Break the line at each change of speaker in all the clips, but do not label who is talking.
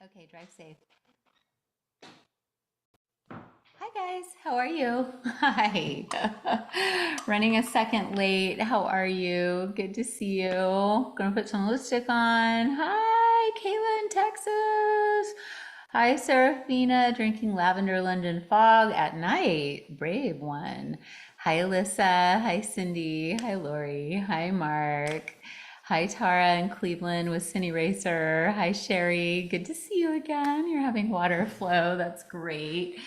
Okay, drive safe. Hi guys, how are you? Hi. Running a second late. How are you? Good to see you. Gonna put some lipstick on. Hi, Kayla in Texas. Hi, Serafina, drinking lavender London fog at night. Brave one. Hi, Alyssa. Hi, Cindy. Hi, Lori. Hi, Mark. Hi, Tara in Cleveland with Cine Racer. Hi, Sherry. Good to see you again. You're having water flow. That's great.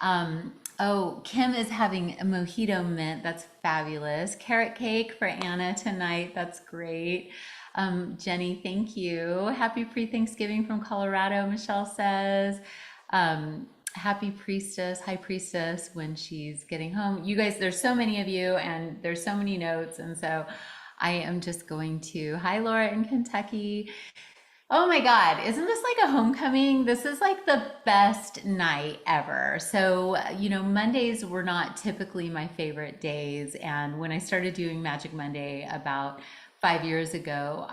Oh, Kim is having a mojito mint. That's fabulous. Carrot cake for Anna tonight. That's great. Jenny, thank you. Happy pre-Thanksgiving from Colorado, Michelle says. Happy priestess, high priestess when she's getting home. You guys, there's so many of you and there's so many notes. And so I am just going to, hi, Laura in Kentucky. Oh my God, isn't this like a homecoming? This is like the best night ever. So, Mondays were not typically my favorite days. And when I started doing Magic Monday about 5 years ago,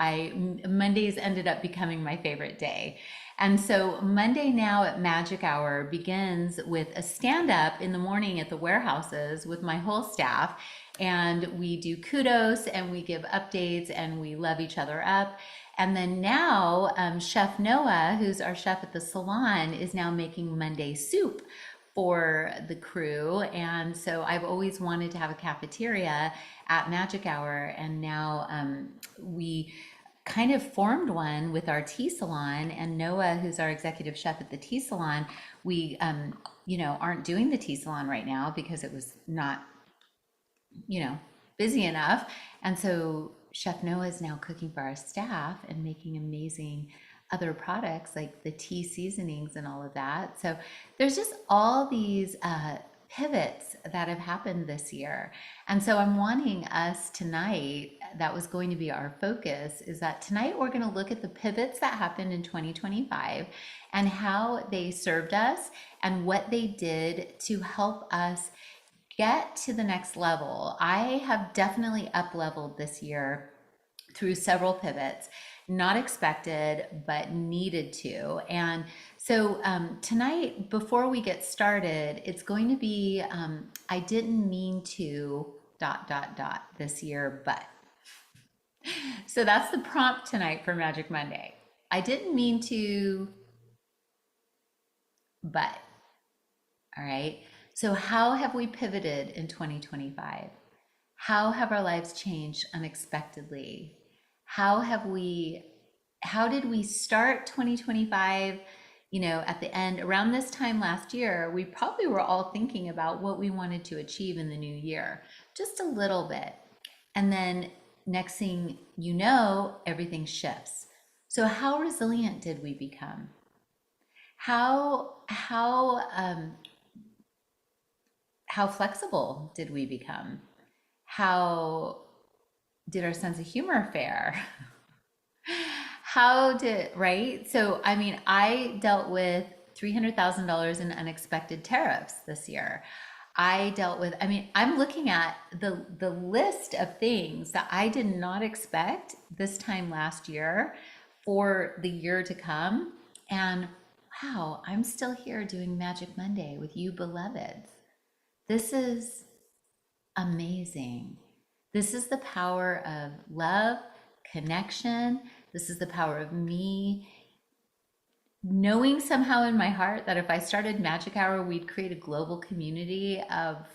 Mondays ended up becoming my favorite day. And so Monday now at Magic Hour begins with a stand up in the morning at the warehouses with my whole staff. And we do kudos and we give updates and we love each other up. And then now, Chef Noah, who's our chef at the salon, is now making Monday soup for the crew. And so I've always wanted to have a cafeteria at Magic Hour. And now we kind of formed one with our tea salon. And Noah, who's our executive chef at the tea salon, we, aren't doing the tea salon right now because it was not you know, busy enough. And so Chef Noah is now cooking for our staff and making amazing other products like the tea seasonings and all of that. So there's just all these pivots that have happened this year. And so I'm wanting us tonight, that was going to be our focus, is that tonight we're going to look at the pivots that happened in 2025 and how they served us and what they did to help us get to the next level. I have definitely up leveled this year through several pivots, not expected, but needed to. And so tonight, before we get started, it's going to be I didn't mean to this year, but. So that's the prompt tonight for Magic Monday. I didn't mean to, but. All right. So, how have we pivoted in 2025? How have our lives changed unexpectedly? How did we start 2025? At the end, around this time last year, we probably were all thinking about what we wanted to achieve in the new year, just a little bit. And then next thing you know, everything shifts. So, how resilient did we become? How flexible did we become? How did our sense of humor fare? Right? So, I mean, I dealt with $300,000 in unexpected tariffs this year. I'm looking at the list of things that I did not expect this time last year for the year to come. And wow, I'm still here doing Magic Monday with you beloveds. This is amazing. This is the power of love, connection. This is the power of me knowing somehow in my heart that if I started Magic Hour, we'd create a global community of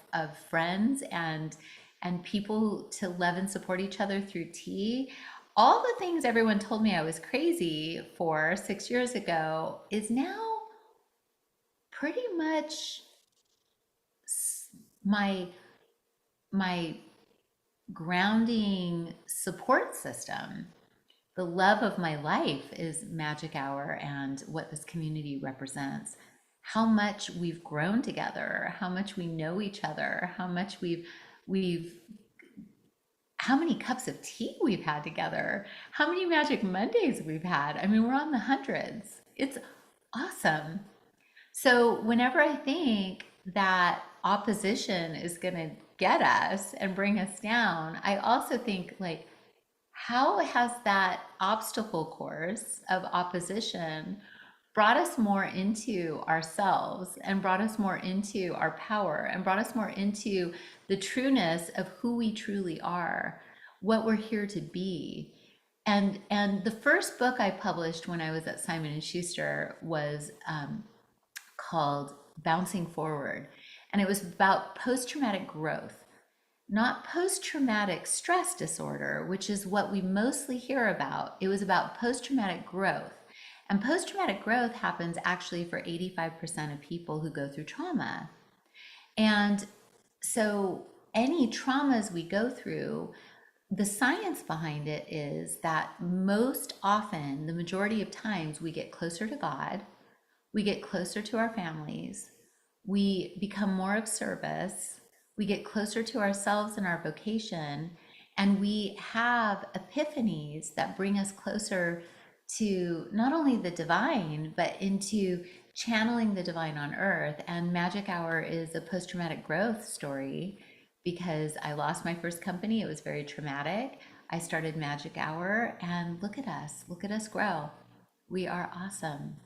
friends and people to love and support each other through tea. All the things everyone told me I was crazy for 6 years ago is now pretty much my my grounding support system. The love of my life is Magic Hour and what this community represents. How much we've grown together, how much we know each other, we've how many cups of tea we've had together, how many Magic Mondays we've had. I mean, we're on the hundreds. It's awesome. So whenever I think that opposition is going to get us and bring us down, I also think like, how has that obstacle course of opposition brought us more into ourselves and brought us more into our power and brought us more into the trueness of who we truly are, what we're here to be. And the first book I published when I was at Simon and Schuster was called Bouncing Forward, and it was about post-traumatic growth, not post-traumatic stress disorder, which is what we mostly hear about. It was about post-traumatic growth. And post-traumatic growth happens actually for 85% of people who go through trauma. And so any traumas we go through, the science behind it is that most often, the majority of times, we get closer to God, we get closer to our families, we become more of service, we get closer to ourselves and our vocation, and we have epiphanies that bring us closer to not only the divine, but into channeling the divine on earth. And Magic Hour is a post-traumatic growth story because I lost my first company. It was very traumatic. I started Magic Hour, and look at us grow. We are awesome.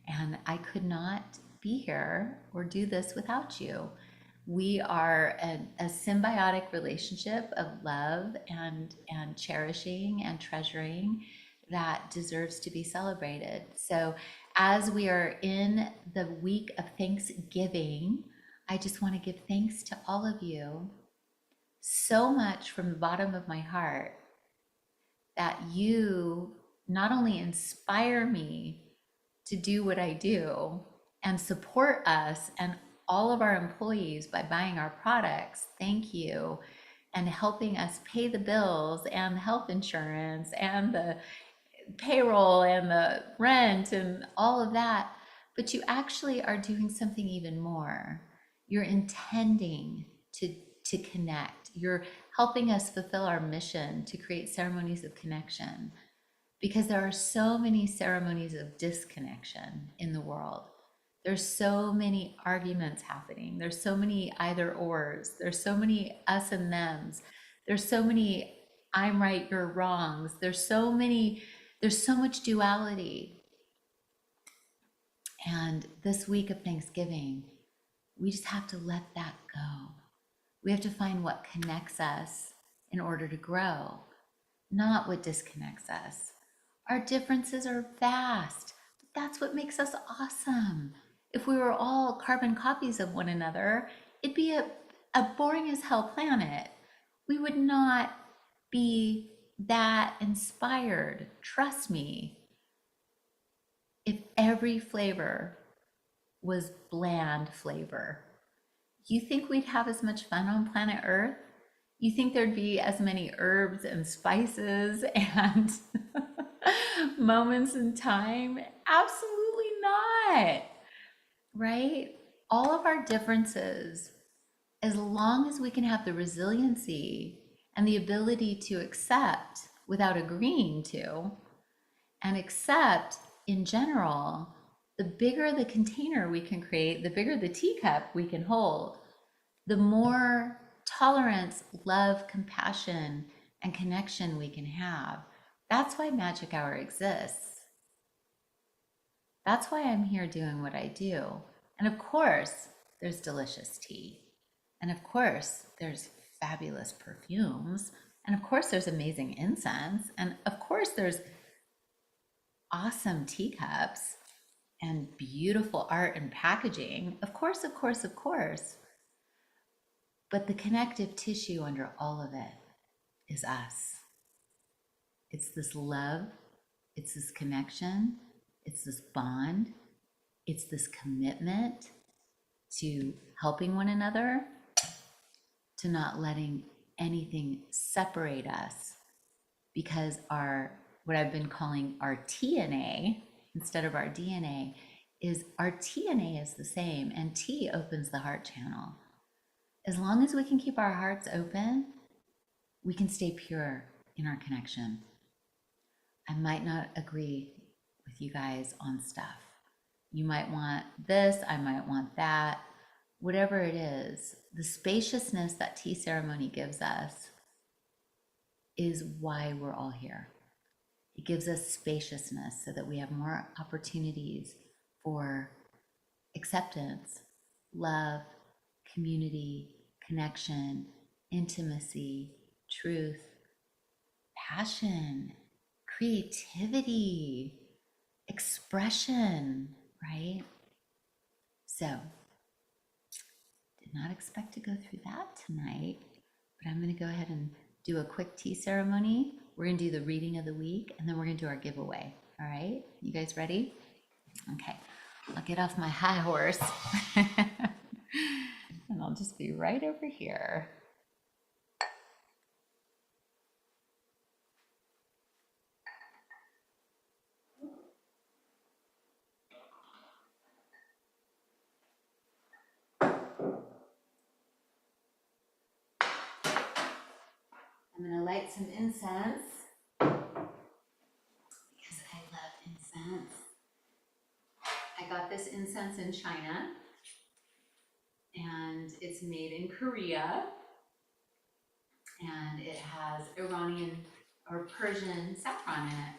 And I could not be here or do this without you. We are a symbiotic relationship of love and cherishing and treasuring that deserves to be celebrated. So as we are in the week of Thanksgiving, I just want to give thanks to all of you so much from the bottom of my heart that you not only inspire me to do what I do and support us and all of our employees by buying our products. Thank you. And helping us pay the bills and health insurance and the payroll and the rent and all of that. But you actually are doing something even more. You're intending to connect. You're helping us fulfill our mission to create ceremonies of connection, because there are so many ceremonies of disconnection in the world. There's so many arguments happening. There's so many either ors. There's so many us and thems. There's so many I'm right, you're wrongs. There's so much duality. And this week of Thanksgiving, we just have to let that go. We have to find what connects us in order to grow, not what disconnects us. Our differences are vast, but that's what makes us awesome. If we were all carbon copies of one another, it'd be a boring as hell planet. We would not be that inspired. Trust me, if every flavor was bland flavor, you think we'd have as much fun on planet Earth? You think there'd be as many herbs and spices and moments in time? Absolutely not, right? All of our differences, as long as we can have the resiliency and the ability to accept without agreeing to, and accept in general, the bigger the container we can create, the bigger the teacup we can hold, the more tolerance, love, compassion, and connection we can have. That's why Magic Hour exists. That's why I'm here doing what I do. And of course, there's delicious tea. And of course, there's fabulous perfumes. And of course, there's amazing incense. And of course, there's awesome teacups and beautiful art and packaging. Of course, of course, of course. But the connective tissue under all of it is us. It's this love, it's this connection, it's this bond, it's this commitment to helping one another, to not letting anything separate us, because what I've been calling our TNA instead of our DNA is our TNA is the same, and T opens the heart channel. As long as we can keep our hearts open, we can stay pure in our connection. I might not agree with you guys on stuff. You might want this, I might want that. Whatever it is, the spaciousness that tea ceremony gives us is why we're all here. It gives us spaciousness so that we have more opportunities for acceptance, love, community, connection, intimacy, truth, passion, creativity, expression, right? So, did not expect to go through that tonight, but I'm going to go ahead and do a quick tea ceremony. We're going to do the reading of the week, and then we're going to do our giveaway. All right? You guys ready? Okay. I'll get off my high horse, and I'll just be right over here. I'm going to light some incense because I love incense. I got this incense in China, and it's made in Korea, and it has Iranian or Persian saffron in it.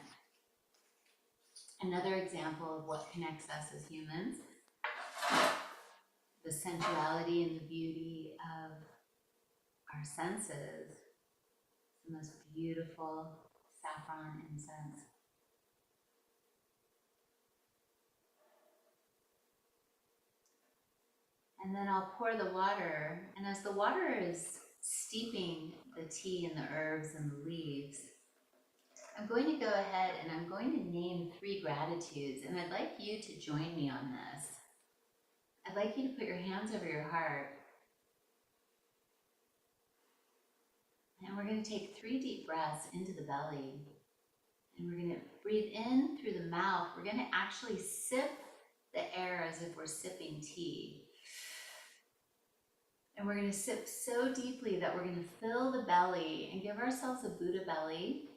Another example of what connects us as humans, the sensuality and the beauty of our senses, the most beautiful saffron incense. And then I'll pour the water, and as the water is steeping the tea and the herbs and the leaves, I'm going to go ahead and I'm going to name 3 gratitudes, and I'd like you to join me on this. I'd like you to put your hands over your heart, and we're going to take 3 deep breaths into the belly, and we're going to breathe in through the mouth. We're going to actually sip the air as if we're sipping tea. And we're going to sip so deeply that we're going to fill the belly and give ourselves a Buddha belly.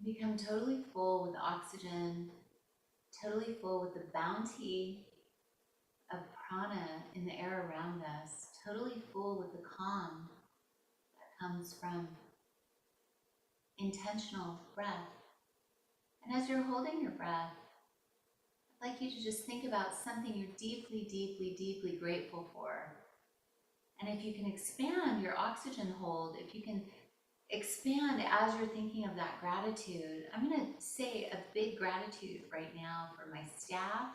Become totally full with oxygen, totally full with the bounty of prana in the air around us, totally full with the calm that comes from intentional breath. And as you're holding your breath, I'd like you to just think about something you're deeply, deeply, deeply grateful for. And if you can expand your oxygen hold, if you can expand as you're thinking of that gratitude, I'm going to say a big gratitude right now for my staff,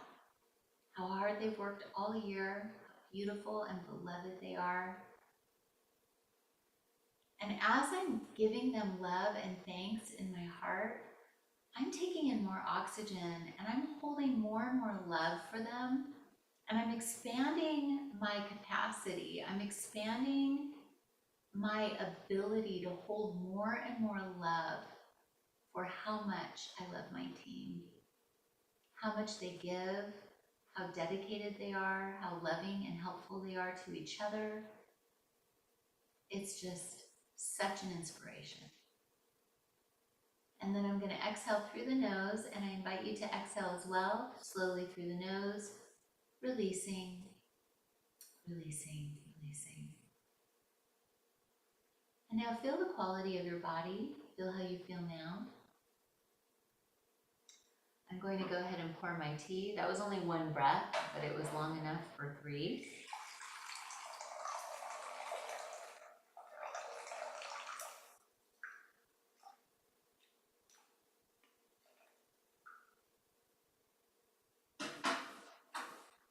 how hard they've worked all year, how beautiful and beloved they are. And as I'm giving them love and thanks in my heart, I'm taking in more oxygen and I'm holding more and more love for them. And I'm expanding my capacity. I'm expanding my ability to hold more and more love for how much I love my team, how much they give, how dedicated they are, how loving and helpful they are to each other. It's just such an inspiration. And then I'm going to exhale through the nose, and I invite you to exhale as well, slowly through the nose, releasing, releasing, releasing. And now feel the quality of your body. Feel how you feel now. I'm going to go ahead and pour my tea. That was only 1 breath, but it was long enough for 3.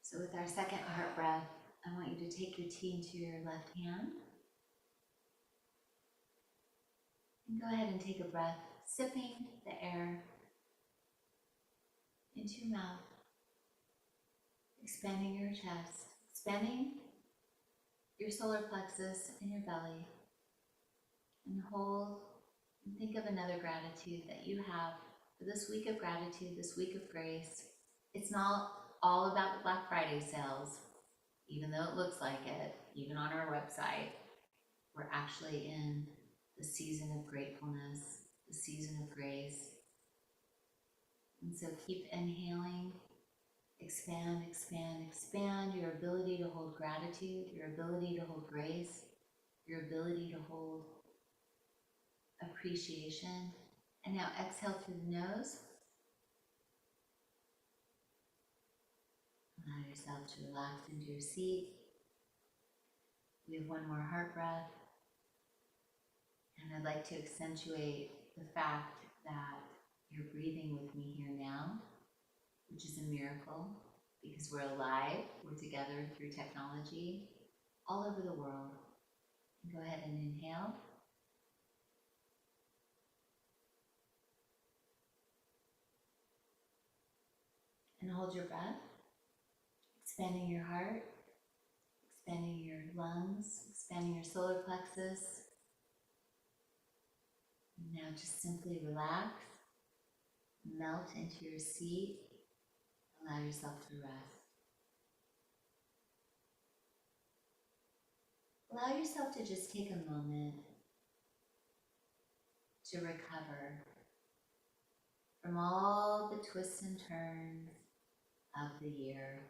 So with our second heart breath, I want you to take your tea into your left hand. And go ahead and take a breath, sipping the air into your mouth, expanding your chest, expanding your solar plexus in your belly. And hold and think of another gratitude that you have for this week of gratitude, this week of grace. It's not all about the Black Friday sales, even though it looks like it, even on our website. We're actually in the season of gratefulness, the season of grace. And so keep inhaling, expand, expand, expand your ability to hold gratitude, your ability to hold grace, your ability to hold appreciation. And now exhale through the nose. Allow yourself to relax into your seat. We have one more heart breath. And I'd like to accentuate the fact that you're breathing with me here now, which is a miracle because we're alive, we're together through technology all over the world. Go ahead and inhale. And hold your breath, expanding your heart, expanding your lungs, expanding your solar plexus. And now just simply relax, melt into your seat, allow yourself to rest. Allow yourself to just take a moment to recover from all the twists and turns of the year,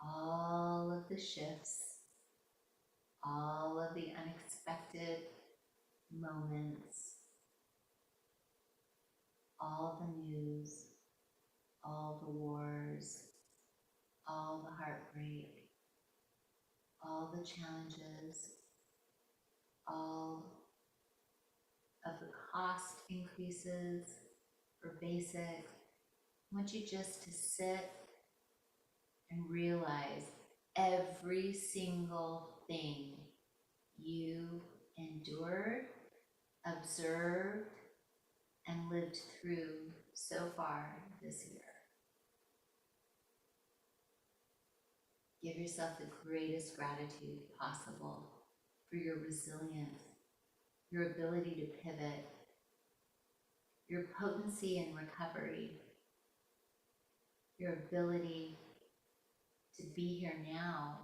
all of the shifts, all of the unexpected moments, all the news, all the wars, all the heartbreak, all the challenges, all of the cost increases for basic. I want you just to sit and realize every single thing you endured, observed, and lived through so far this year. Give yourself the greatest gratitude possible for your resilience, your ability to pivot, your potency in recovery, your ability to be here now,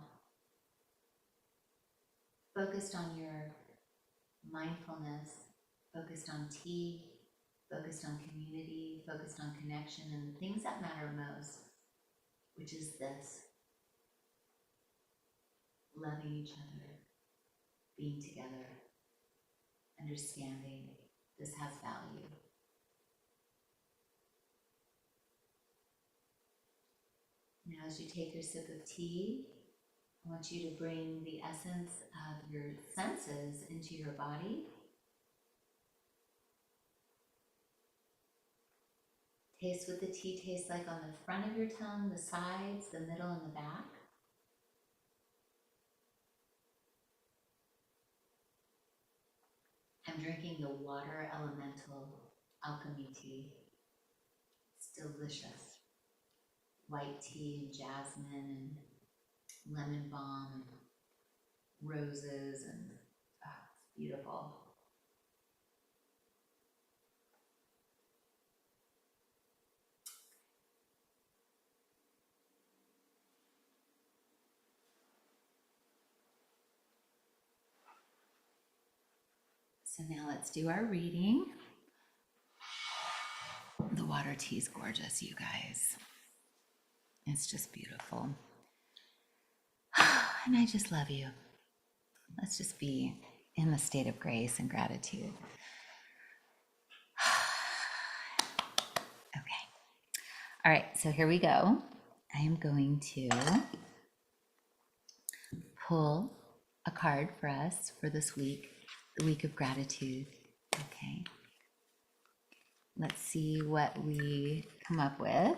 focused on your mindfulness, focused on tea, focused on community, focused on connection, and the things that matter most, which is this: loving each other, being together, understanding this has value. Now, as you take your sip of tea, I want you to bring the essence of your senses into your body. Taste what the tea tastes like on the front of your tongue, the sides, the middle, and the back. I'm drinking the water elemental alchemy tea. It's delicious. White tea and jasmine and lemon balm and roses, and it's beautiful. So now let's do our reading. The water tea is gorgeous, you guys. It's just beautiful. And I just love you. Let's just be in the state of grace and gratitude. Okay. All right, so here we go. I am going to pull a card for us for this week, the week of gratitude. Okay. Let's see what we come up with.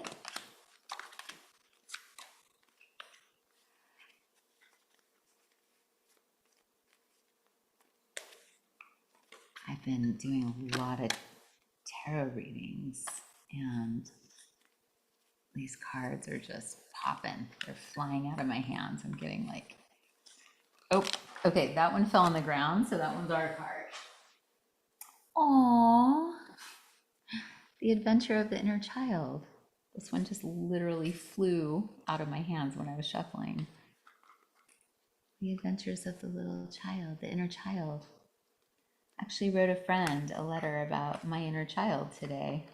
I've been doing a lot of tarot readings, and these cards are just popping. They're flying out of my hands. I'm getting like, oh, okay, that one fell on the ground, so that one's our card. Aww, the adventure of the inner child. This one just literally flew out of my hands when I was shuffling. The adventures of the little child, the inner child. Actually wrote a friend a letter about my inner child today.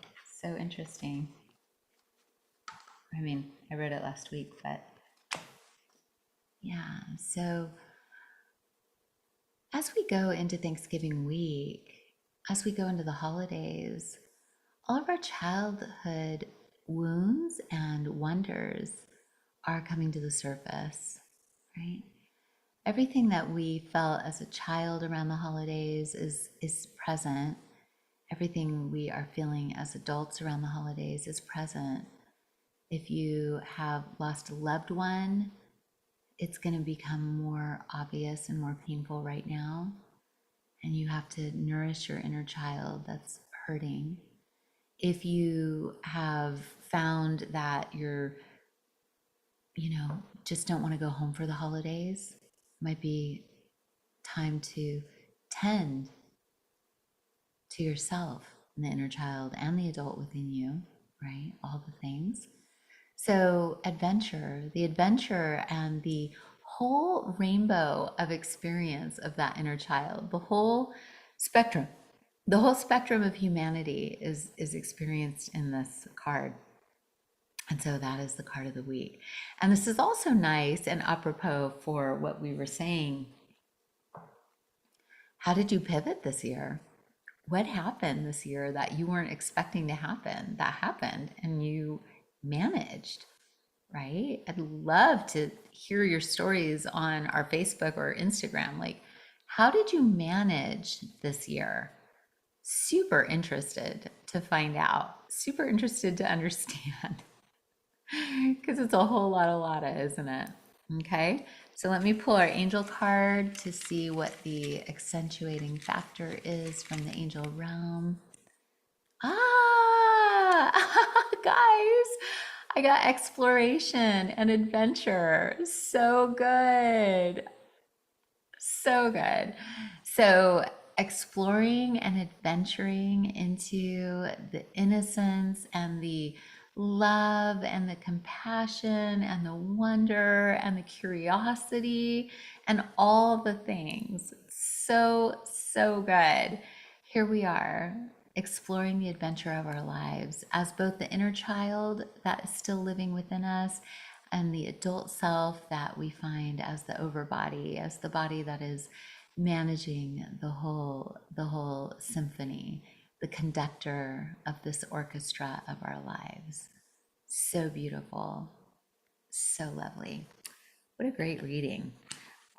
So interesting. I mean, I wrote it last week, but yeah. So as we go into Thanksgiving week, as we go into the holidays, all of our childhood wounds and wonders are coming to the surface, right? Everything that we felt as a child around the holidays is present. Everything we are feeling as adults around the holidays is present. If you have lost a loved one, it's going to become more obvious and more painful right now. And you have to nourish your inner child that's hurting. If you have found that you're, just don't want to go home for the holidays, might be time to tend to yourself and the inner child and the adult within you, right? All the things. So, the adventure and the whole rainbow of experience of that inner child, spectrum, the whole spectrum of humanity is experienced in this card. And so that is the card of the week. And this is also nice and apropos for what we were saying. How did you pivot this year? What happened this year that you weren't expecting to happen, that happened and you managed, right? I'd love to hear your stories on our Facebook or Instagram. Like, how did you manage this year? Super interested to find out, super interested to understand, because it's a whole lot of, isn't it? Okay, so let me pull our angel card to see what the accentuating factor is from the angel realm. Ah, guys, I got exploration and adventure. So good. So good. So, exploring and adventuring into the innocence and the love and the compassion and the wonder and the curiosity and all the things. So, so good. Here we are, exploring the adventure of our lives as both the inner child that is still living within us and the adult self that we find as the overbody, as the body that is managing the whole symphony, the conductor of this orchestra of our lives. So beautiful, so lovely. What a great reading.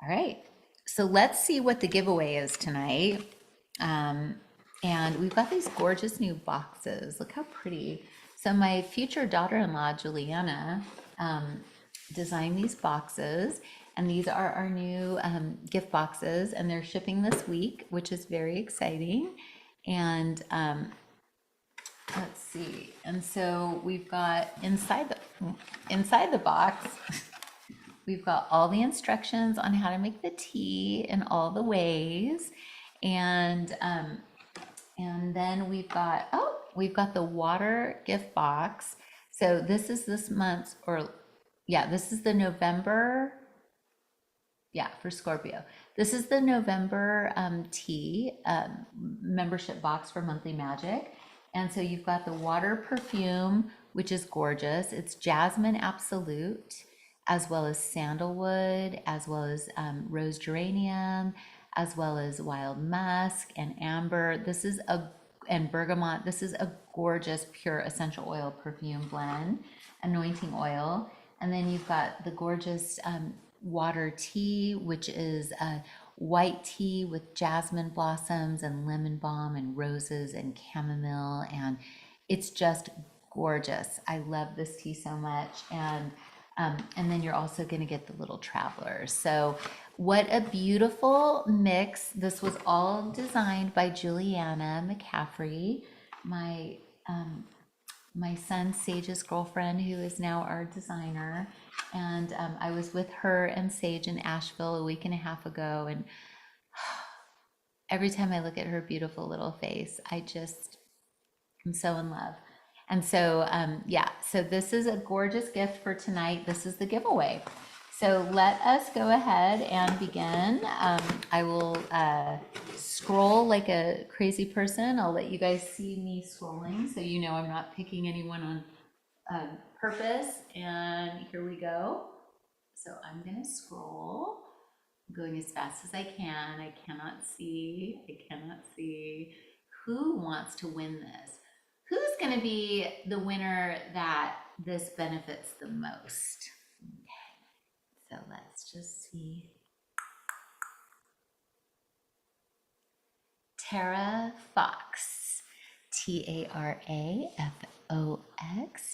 All right, so let's see what the giveaway is tonight. And we've got these gorgeous new boxes. Look how pretty. So my future daughter-in-law, Juliana, designed these boxes, and these are our new gift boxes, and they're shipping this week, which is very exciting. And let's see. And so we've got inside the box, we've got all the instructions on how to make the tea in all the ways. And then we've got the water gift box. So this is this month's, this is the November, for Scorpio. This is the November tea membership box for Monthly Magic. And so you've got the water perfume, which is gorgeous. It's Jasmine Absolute, as well as sandalwood, as well as rose geranium, as well as wild musk and amber. And bergamot. This is a gorgeous pure essential oil perfume blend, anointing oil. And then you've got the gorgeous water tea, which is a white tea with jasmine blossoms and lemon balm and roses and chamomile. And it's just gorgeous. I love this tea so much. And then you're also going to get the little travelers. So what a beautiful mix. This was all designed by Juliana McCaffrey, my son Sage's girlfriend, who is now our designer. And I was with her and Sage in Asheville a week and a half ago. And every time I look at her beautiful little face, I just am so in love. And so, so this is a gorgeous gift for tonight. This is the giveaway. So let us go ahead and begin. I will scroll like a crazy person. I'll let you guys see me scrolling so you know I'm not picking anyone on purpose. And here we go. So I'm going to scroll. I'm going as fast as I can. I cannot see. Who wants to win this? Who's going to be the winner that this benefits the most? So let's just see. Tara Fox. Tarafox.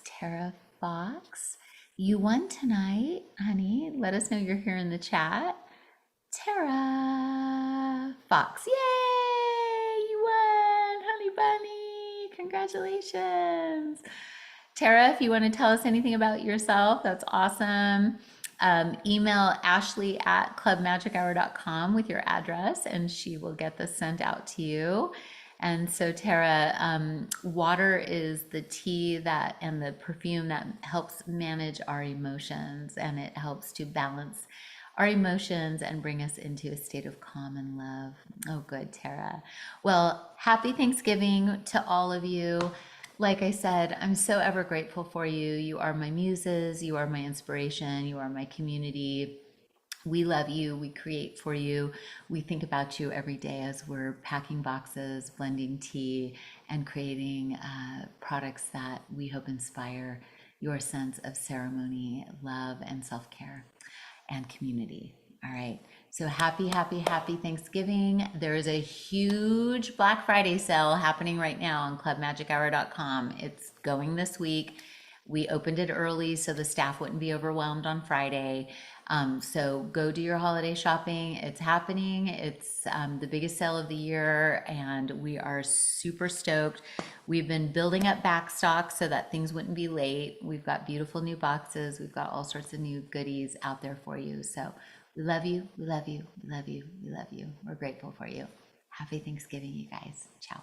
Tara Fox. You won tonight, honey. Let us know you're here in the chat. Tara Fox. Yay! You won, honey bunny. Congratulations. Tara, if you want to tell us anything about yourself, that's awesome. Email Ashley at clubmagichour.com with your address, and she will get this sent out to you. And so, Tara, water is the tea that and the perfume that helps manage our emotions, and it helps to balance our emotions and bring us into a state of calm and love. Oh, good, Tara. Well, happy Thanksgiving to all of you. Like I said, I'm so ever grateful for you. You are my muses, you are my inspiration, you are my community. We love you. We create for you. We think about you every day as we're packing boxes, blending tea, and creating products that we hope inspire your sense of ceremony, love, and self care and community. All right. So happy Thanksgiving. There is a huge Black Friday sale happening right now on clubmagichour.com. It's going this week. We opened it early so the staff wouldn't be overwhelmed on Friday. So go do your holiday shopping. It's happening. It's the biggest sale of the year, and we are super stoked. We've been building up back stock so that things wouldn't be late. We've got beautiful new boxes. We've got all sorts of new goodies out there for you. So we love you. We love you. We love you. We love you. We're grateful for you. Happy Thanksgiving, you guys. Ciao.